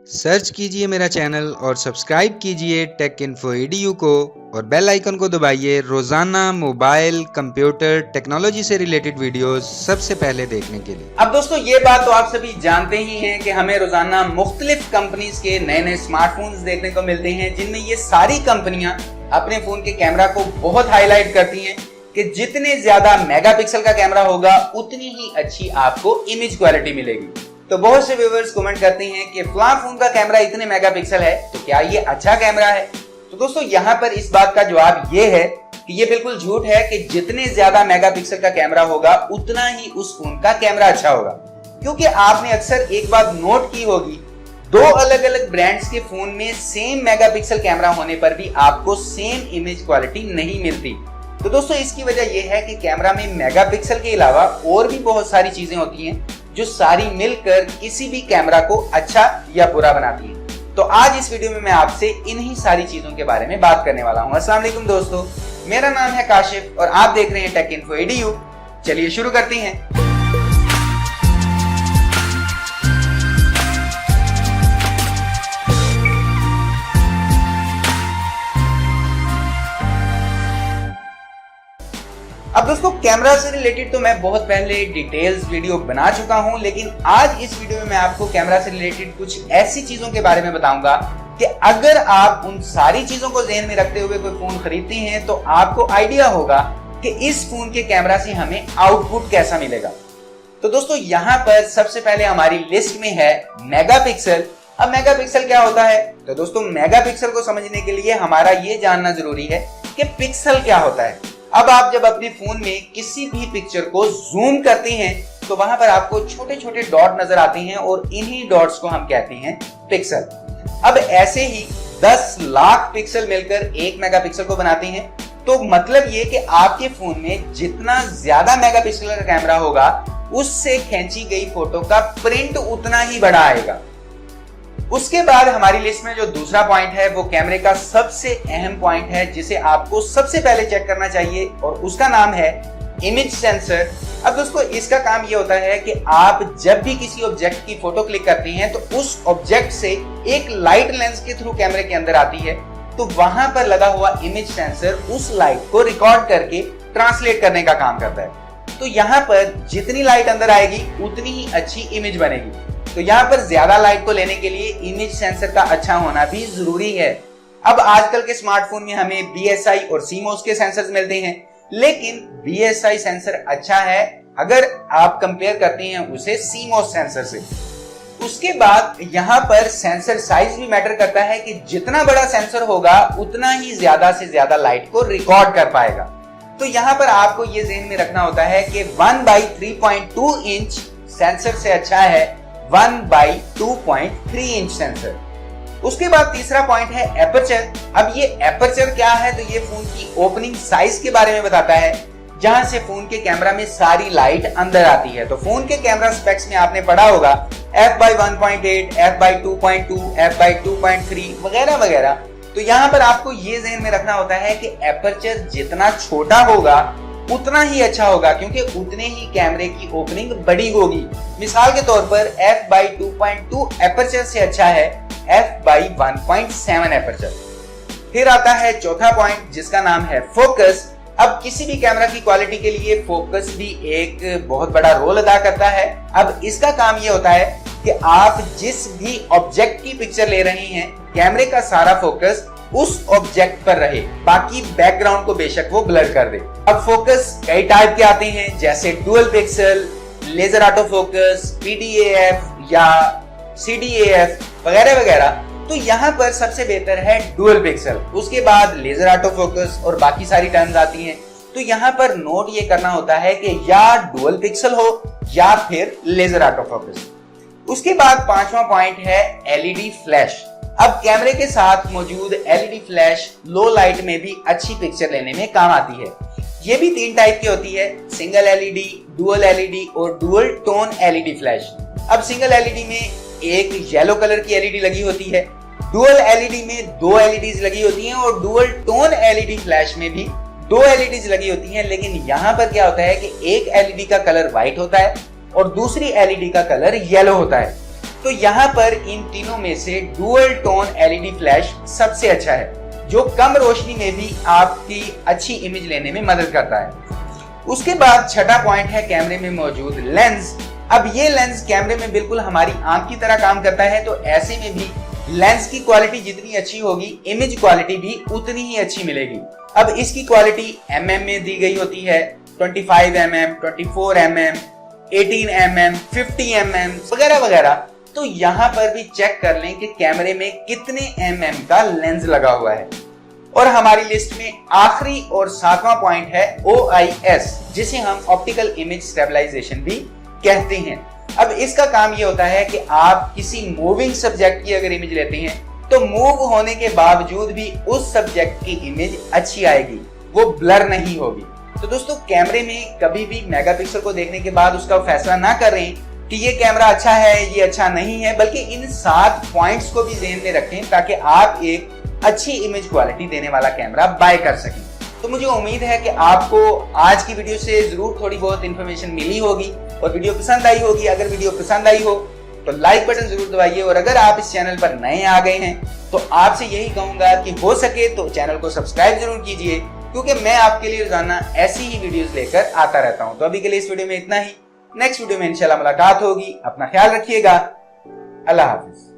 Search कीजिए मेरा channel और सब्सक्राइब कीजिए टेक इन्फो EDU को और बेल आइकन को दबाइए रोजाना मोबाइल कंप्यूटर टेक्नोलॉजी से रिलेटेड वीडियोस सबसे पहले देखने के लिए। अब दोस्तों ये बात तो आप सभी जानते ही हैं कि हमें रोजाना मुख्तलिफ कंपनीज के नए नए स्मार्टफोन्स देखने को मिलते हैं, जिनमें ये सारी कंपनियां अपने फोन के कैमरा को बहुत हाईलाइट करती हैं कि जितने ज्यादा मेगापिक्सल का कैमरा होगा उतनी ही अच्छी आपको इमेज क्वालिटी मिलेगी। तो बहुत से व्यूअर्स कमेंट करते हैं कि फलां फोन का कैमरा इतने मेगापिक्सल है तो क्या ये अच्छा कैमरा है। तो दोस्तों यहाँ पर इस बात का जवाब ये है कि ये बिल्कुल झूठ है कि जितने ज्यादा मेगापिक्सल का कैमरा होगा उतना ही उस फोन का कैमरा अच्छा होगा, क्योंकि आपने अक्सर एक बात नोट की होगी, दो अलग अलग ब्रांड्स के फोन में सेम मेगापिक्सल कैमरा होने पर भी आपको सेम इमेज क्वालिटी नहीं मिलती। तो दोस्तों इसकी वजह यह है कि कैमरा में मेगापिक्सल के अलावा और भी बहुत सारी चीजें होती हैं जो सारी मिलकर किसी भी कैमरा को अच्छा या बुरा बनाती हैं। तो आज इस वीडियो में मैं आपसे इन्हीं सारी चीजों के बारे में बात करने वाला हूं। अस्सलाम वालेकुम दोस्तों, मेरा नाम है काशिफ और आप देख रहे हैं टेक इन्फो EDU। चलिए शुरू करते हैं। अब दोस्तों कैमरा से रिलेटेड तो मैं बहुत पहले डिटेल्स वीडियो बना चुका हूं, लेकिन आज इस वीडियो में मैं आपको कैमरा से रिलेटेड कुछ ऐसी चीजों के बारे में बताऊंगा कि अगर आप उन सारी चीजों को ध्यान में रखते हुए कोई फोन खरीदते हैं तो आपको आइडिया होगा कि इस फोन के कैमरा से हमें आउटपुट कैसा मिलेगा। तो दोस्तों यहाँ पर सबसे पहले हमारी लिस्ट में है मेगापिक्सल। अब मेगापिक्सल क्या होता है? तो दोस्तों मेगापिक्सल को समझने के लिए हमारा ये जानना जरूरी है कि पिक्सल क्या होता है। अब आप जब अपने फोन में किसी भी पिक्चर को जूम करते हैं तो वहां पर आपको छोटे छोटे डॉट नजर आते हैं और इन्हीं डॉट्स को हम कहते हैं पिक्सल। अब ऐसे ही 10 लाख पिक्सल मिलकर 1 मेगापिक्सल को बनाते हैं। तो मतलब ये कि आपके फोन में जितना ज्यादा मेगापिक्सल का कैमरा होगा उससे खींची गई फोटो का प्रिंट उतना ही बड़ा आएगा। उसके बाद हमारी लिस्ट में जो दूसरा पॉइंट है वो कैमरे का सबसे अहम पॉइंट है जिसे आपको सबसे पहले चेक करना चाहिए और उसका नाम है इमेज सेंसर। अब दोस्तों इसका काम ये होता है कि आप जब भी किसी ऑब्जेक्ट की फोटो क्लिक करते हैं तो उस ऑब्जेक्ट से एक लाइट लेंस के थ्रू कैमरे के अंदर आती है, तो वहां पर लगा हुआ इमेज सेंसर उस लाइट को रिकॉर्ड करके ट्रांसलेट करने का काम करता है। तो यहाँ पर जितनी लाइट अंदर आएगी उतनी ही अच्छी इमेज बनेगी। तो यहाँ पर ज्यादा लाइट को लेने के लिए इमेज सेंसर का अच्छा होना भी जरूरी है। अब आजकल के स्मार्टफोन में हमें BSI और CMOS के सेंसर्स मिलते हैं, लेकिन BSI सेंसर अच्छा है अगर आप कंपेयर करते हैं उसे CMOS सेंसर से। उसके बाद यहाँ पर सेंसर साइज भी मैटर करता है कि जितना बड़ा सेंसर होगा उतना ही ज्यादा से ज्यादा लाइट को रिकॉर्ड कर पाएगा। तो यहाँ पर आपको ये ध्यान में रखना होता है कि 1/3.2 इंच सेंसर से अच्छा है 1/2.3 इंच सेंसर। उसके बाद तीसरा पॉइंट है एपर्चर। अब ये एपर्चर क्या है? तो ये फोन की ओपनिंग साइज के बारे में बताता है, जहां से फोन के कैमरा में सारी लाइट अंदर आती है। तो फोन के कैमरा स्पेक्स में आपने पढ़ा होगा f/1.8, f/2.2, f/2.3 वगैरह वगैरह। तो यहाँ पर आपको ये ध्यान में रखना होता है कि एपर्चर जितना छोटा होगा उतना ही अच्छा होगा, क्योंकि उतने ही कैमरे की ओपनिंग बड़ी होगी। मिसाल के तौर पर f/2.2 एपर्चर से अच्छा है f/1.7 एपर्चर। फिर आता है चौथा पॉइंट जिसका नाम है फोकस। अब किसी भी कैमरा की क्वालिटी के लिए फोकस भी एक बहुत बड़ा रोल अदा करता है। अब इसका काम ये होता है कि आप जिस भी ऑब्जेक्ट की पिक्चर ले रहे हैं कैमरे का सारा फोकस उस ऑब्जेक्ट पर रहे, बाकी बैकग्राउंड को बेशक वो ब्लर कर दे। अब फोकस कई टाइप के आते हैं, जैसे dual pixel, laser auto focus, PDAF या CDAF वगैरह वगैरह। तो यहाँ पर सबसे बेहतर है डुअल पिक्सल। उसके बाद लेजर ऑटो फोकस और बाकी सारी टर्म्स आती हैं। तो यहाँ पर नोट ये करना होता है कि या डुअल पिक्सल हो या फिर लेजर ऑटो फोकस। उसके बाद पांचवा पॉइंट है LED फ्लैश। अब कैमरे के साथ मौजूद LED फ्लैश लो लाइट में भी अच्छी पिक्चर लेने में काम आती है। ये भी 3 टाइप की होती है, सिंगल LED, डुअल LED और डुअल टोन LED फ्लैश। अब सिंगल LED में एक येलो कलर की LED लगी होती है, डुअल LED में 2 LEDs लगी होती हैं और डुअल टोन LED फ्लैश में भी 2 LEDs लगी होती हैं। लेकिन यहाँ पर क्या होता है कि एक LED का कलर व्हाइट होता है और दूसरी LED का कलर येलो होता है। तो तो यहाँ पर इन तीनों में से डुअल टोन एलईडी फ्लैश सबसे अच्छा है, जो कम रोशनी में भी आपकी अच्छी इमेज लेने में मदद करता है। उसके बाद छठा पॉइंट है कैमरे में मौजूद लेंस। अब ये लेंस कैमरे में बिल्कुल हमारी आंख की तरह काम करता है, तो ऐसे में भी लेंस की क्वालिटी जितनी अच्छी होगी, इमेज क्वालिटी भी उतनी ही अच्छी मिलेगी। अब इसकी क्वालिटी mm में दी गई होती है, 25 mm, 24 mm, 18 mm, 50 mm वगैरह वगैरह। तो यहाँ पर भी चेक कर लें कि कैमरे में कितने mm का लेंस लगा हुआ है। और हमारी लिस्ट में आखिरी और 7वां पॉइंट है OIS, जिसे हम ऑप्टिकल इमेज स्टेबलाइजेशन भी कहते हैं। अब इसका काम ये होता है कि आप किसी मूविंग सब्जेक्ट की अगर इमेज लेते हैं तो मूव होने के बावजूद भी उस सब्जेक्ट की इमेज अच्छी आएगी, वो ब्लर नहीं होगी। तो दोस्तों, कैमरे में कभी भी मेगापिक्सल को देखने के बाद उसका फैसला ना करें कि ये कैमरा अच्छा है, ये अच्छा नहीं है, बल्कि इन 7 पॉइंट्स को भी ध्यान में रखें ताकि आप एक अच्छी इमेज क्वालिटी देने वाला कैमरा बाय कर सकें। तो मुझे उम्मीद है कि आपको आज की वीडियो से जरूर थोड़ी बहुत इंफॉर्मेशन मिली होगी और वीडियो पसंद आई होगी। अगर वीडियो पसंद आई हो तो लाइक बटन जरूर दबाइए, और अगर आप इस चैनल पर नए आ गए हैं तो आपसे यही कहूंगा कि हो सके तो चैनल को सब्सक्राइब जरूर कीजिए, क्योंकि मैं आपके लिए रोजाना ऐसी ही वीडियोस लेकर आता रहता हूं। तो अभी के लिए इस वीडियो में इतना ही। नेक्स्ट वीडियो में इंशाल्लाह मुलाकात होगी। अपना ख्याल रखिएगा। अल्लाह हाफिज।